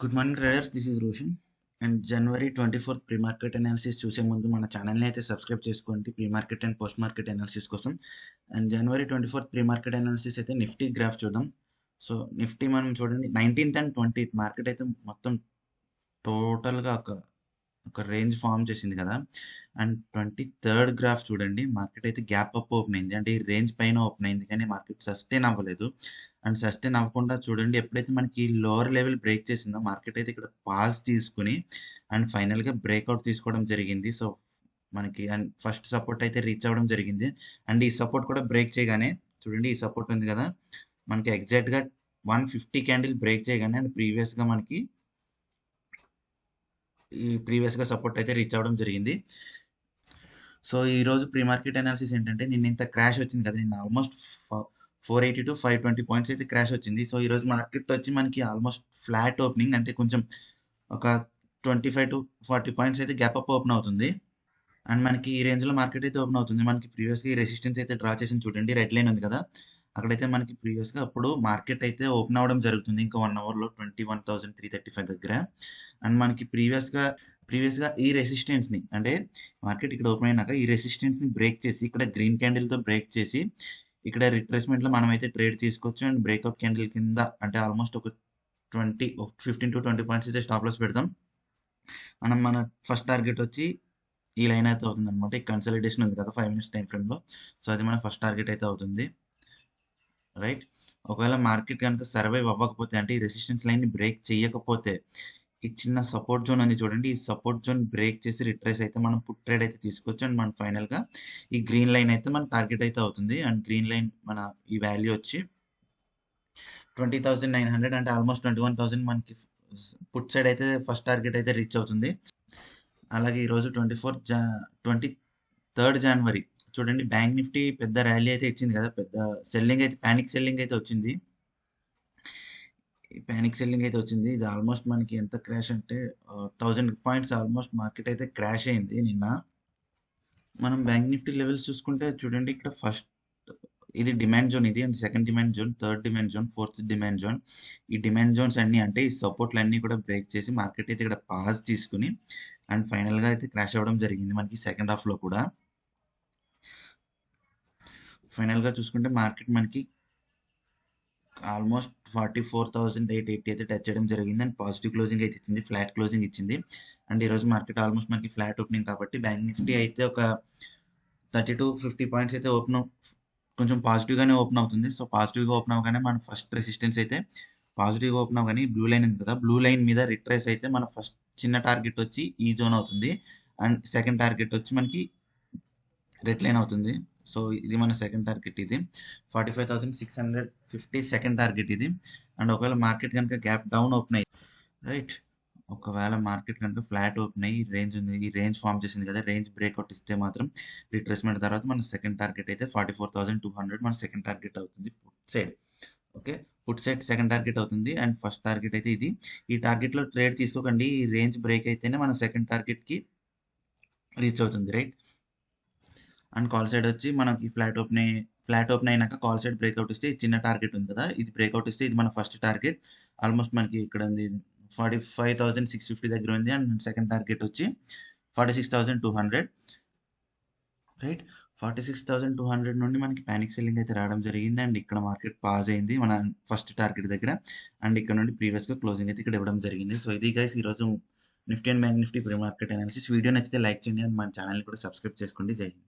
Good morning traders, this is Roshan. And జనవరి 24 pre market analysis చూసే ముందు మన ఛానల్ని అయితే సబ్స్క్రైబ్ చేసుకోండి pre market and post market analysis కోసం. అండ్ జనవరి 24 ప్రీ మార్కెట్ అనాలిసిస్ అయితే నిఫ్టీ గ్రాఫ్ చూద్దాం. సో నిఫ్టీ మనం చూడండి 19th అండ్ 20th మార్కెట్ అయితే మొత్తం టోటల్గా ఒక రేంజ్ ఫామ్ చేసింది కదా. అండ్ 23rd గ్రాఫ్ చూడండి, మార్కెట్ అయితే గ్యాప్ అప్ ఓపెన్ అయింది, అంటే ఈ రేంజ్ పైన ఓపెన్ అయింది కానీ మార్కెట్ సస్టైన్ అవ్వలేదు. అండ్ సస్టైన్ అవ్వకుండా చూడండి, ఎప్పుడైతే మనకి లోవర్ లెవెల్ బ్రేక్ చేసిందో మార్కెట్ అయితే ఇక్కడ పాజ్ తీసుకుని అండ్ ఫైనల్గా బ్రేక్అవుట్ తీసుకోవడం జరిగింది. సో మనకి అండ్ ఫస్ట్ సపోర్ట్ అయితే రీచ్ అవ్వడం జరిగింది. అండ్ ఈ సపోర్ట్ కూడా బ్రేక్ చేయగానే చూడండి, ఈ సపోర్ట్ ఉంది కదా, మనకి ఎగ్జాక్ట్గా 150 క్యాండిల్ బ్రేక్ చేయగానే అండ్ ప్రీవియస్గా సపోర్ట్ అయితే రీచ్ అవ్వడం జరిగింది. సో ఈరోజు ప్రీ మార్కెట్ అనాలిసిస్ ఏంటంటే, నిన్న ఇంత క్రాష్ వచ్చింది కదా, నిన్న ఆల్మోస్ట్ 480 to 520 పాయింట్స్ అయితే క్రాష్ వచ్చింది. సో ఈరోజు మార్కెట్ వచ్చి మనకి ఆల్మోస్ట్ ఫ్లాట్ ఓపెనింగ్, అంటే కొంచెం ఒక 25 to 40 పాయింట్స్ అయితే గ్యాప్ అప్ ఓపెన్ అవుతుంది. అండ్ మనకి ఈ రేంజ్లో మార్కెట్ అయితే ఓపెన్ అవుతుంది. మనకి ప్రీవియస్గా ఈ రెసిస్టెన్స్ అయితే డ్రా చేసి చూడండి, రెడ్ లైన్ ఉంది కదా, అక్కడైతే మనకి ప్రీవియస్గా అప్పుడు మార్కెట్ అయితే ఓపెన్ అవ్వడం జరుగుతుంది ఇంకా 1 అవర్లో 21,335 దగ్గర. అండ్ మనకి ప్రీవియస్గా ఈ రెసిస్టెన్స్ని, అంటే మార్కెట్ ఇక్కడ ఓపెన్ అయినాక ఈ రెసిస్టెన్స్ని బ్రేక్ చేసి ఇక్కడ గ్రీన్ క్యాండిల్తో బ్రేక్ చేసి ఇక్కడ రిట్రేస్మెంట్లో మనం అయితే ట్రేడ్ తీసుకోవచ్చు. అండ్ బ్రేక్అవుట్ క్యాండిల్ కింద అంటే ఆల్మోస్ట్ ఒక 15 to 20 పాయింట్స్ అయితే స్టాప్ లాస్ పెడతాం. మన ఫస్ట్ టార్గెట్ వచ్చి ఈ లైన్ అయితే అవుతుంది అనమాట. ఈ కన్సల్టేషన్ ఉంది కదా 5 minutes టైం ఫ్రేమ్లో, సో అది మన ఫస్ట్ టార్గెట్ అయితే అవుతుంది, రైట్. ఒకవేళ మార్కెట్ కనుక సర్వైవ్ అవ్వకపోతే, అంటే ఈ రెసిస్టెన్స్ లైన్ని బ్రేక్ చేయకపోతే, ఈ చిన్న సపోర్ట్ జోన్ ఉంది చూడండి, ఈ సపోర్ట్ జోన్ బ్రేక్ చేసి రిట్రేస్ అయితే మనం పుట్ ట్రేడ్ అయితే తీసుకోవచ్చు. అండ్ మన ఫైనల్గా ఈ గ్రీన్ లైన్ అయితే మన టార్గెట్ అయితే అవుతుంది. అండ్ గ్రీన్ లైన్ మన ఈ వాల్యూ వచ్చి 20,900, అంటే ఆల్మోస్ట్ 21,000 మనకి పుట్ సైడ్ అయితే ఫస్ట్ టార్గెట్ అయితే రీచ్ అవుతుంది. అలాగే ఈరోజు 23rd జనవరి చూడండి, బ్యాంక్ నిఫ్టీ పెద్ద ర్యాలీ అయితే ఇచ్చింది కదా, పెద్ద సెల్లింగ్ అయితే ప్యానిక్ సెల్లింగ్ అయితే వచ్చింది. ఇది ఆల్మోస్ట్ మనకి ఎంత క్రాష్ అంటే 1000 పాయింట్స్ ఆల్మోస్ట్ మార్కెట్ అయితే క్రాష్ అయింది నిన్న. మనం బ్యాంక్ నిఫ్టీ లెవెల్స్ చూసుకుంటే చూడండి, ఇక్కడ ఫస్ట్ ఇది డిమాండ్ జోన్, ఇది and second demand zone, third demand zone, fourth demand zone. ఈ డిమాండ్ జోన్స్ అన్నీ, అంటే ఈ సపోర్ట్లు అన్నీ కూడా బ్రేక్ చేసి మార్కెట్ అయితే ఇక్కడ పాజ్ తీసుకుని అండ్ ఫైనల్గా అయితే క్రాష్ అవ్వడం జరిగింది మనకి సెకండ్ హాఫ్లో కూడా. ఫైనల్గా చూసుకుంటే మార్కెట్ మనకి ఆల్మోస్ట్ 44,880 అయితే టచ్ చేయడం జరిగింది. అండ్ పాజిటివ్ క్లోజింగ్ అయితే ఇచ్చింది, ఫ్లాట్ క్లోజింగ్ ఇచ్చింది. అండ్ ఈరోజు మార్కెట్ ఆల్మోస్ట్ మనకి ఫ్లాట్ ఓపెనింగ్ కాబట్టి బ్యాంక్ నిఫ్టీ అయితే ఒక 30 to 50 పాయింట్స్ అయితే కొంచెం పాజిటివ్గానే ఓపెన్ అవుతుంది. సో పాజిటివ్గా ఓపెన్ అవ్వగానే మన ఫస్ట్ రెసిస్టెన్స్ అయితే పాజిటివ్గా ఓపెన్ అవ్వగానే బ్లూ లైన్ ఉంది కదా, బ్లూ లైన్ మీద రిట్రేస్ అయితే మన ఫస్ట్ చిన్న టార్గెట్ వచ్చి ఈ జోన్ అవుతుంది. అండ్ సెకండ్ టార్గెట్ వచ్చి మనకి రెడ్ లైన్ అవుతుంది. సో ఇది మన సెకండ్ టార్గెట్, ఇది 45,650 సెకండ్ టార్గెట్ ఇది. అండ్ ఒకవేళ మార్కెట్ కనుక గ్యాప్ డౌన్ ఓపెన్ అయ్యి, రైట్, ఒకవేళ మార్కెట్ కనుక ఫ్లాట్ ఓపెన్ అయ్యి రేంజ్ ఉంది, ఈ రేంజ్ ఫామ్ చేసింది కదా, రేంజ్ బ్రేక్అవుట్ ఇస్తే మాత్రం రిట్రేస్మెంట్ తర్వాత మన సెకండ్ టార్గెట్ అయితే 44,200 మన సెకండ్ టార్గెట్ అవుతుంది put side. Okay, put side second target అవుతుంది. అండ్ ఫస్ట్ టార్గెట్ అయితే ఇది. ఈ టార్గెట్లో ట్రేడ్ తీసుకోకండి, ఈ రేంజ్ బ్రేక్ అయితేనే మన సెకండ్ టార్గెట్కి రీచ్ అవుతుంది, రైట్. అండ్ కాల్ సైడ్ వచ్చి మనకి ఫ్లాట్ ఓపెన్ అయినాక కాల్ సైడ్ బ్రేక్అవుట్ ఇస్తే చిన్న టార్గెట్ ఉంది కదా, ఇది బ్రేక్అవుట్ ఇస్తే ఇది మన ఫస్ట్ టార్గెట్. ఆల్మోస్ట్ మనకి ఇక్కడ ఉంది 45,650 దగ్గర ఉంది. అండ్ సెకండ్ టార్గెట్ వచ్చి 46,200, రైట్. 46,200 నుండి మనకి ప్యానిక్ సెల్లింగ్ అయితే రావడం జరిగింది. అండ్ ఇక్కడ మార్కెట్ పాజ్ అయింది మన ఫస్ట్ టార్గెట్ దగ్గర. అండ్ ఇక్కడ నుండి ప్రీవియస్గా క్లోజింగ్ అయితే ఇక్కడ ఇవ్వడం జరిగింది. సో ఇది గైస్ ఈరోజు Nifty and bank Nifty pre market analysis. Video నచ్చితే లైక్ చేయండి అండ్ మన ఛానల్ని కూడా సబ్స్క్రైబ్ చేసుకోండి. జై హింద్.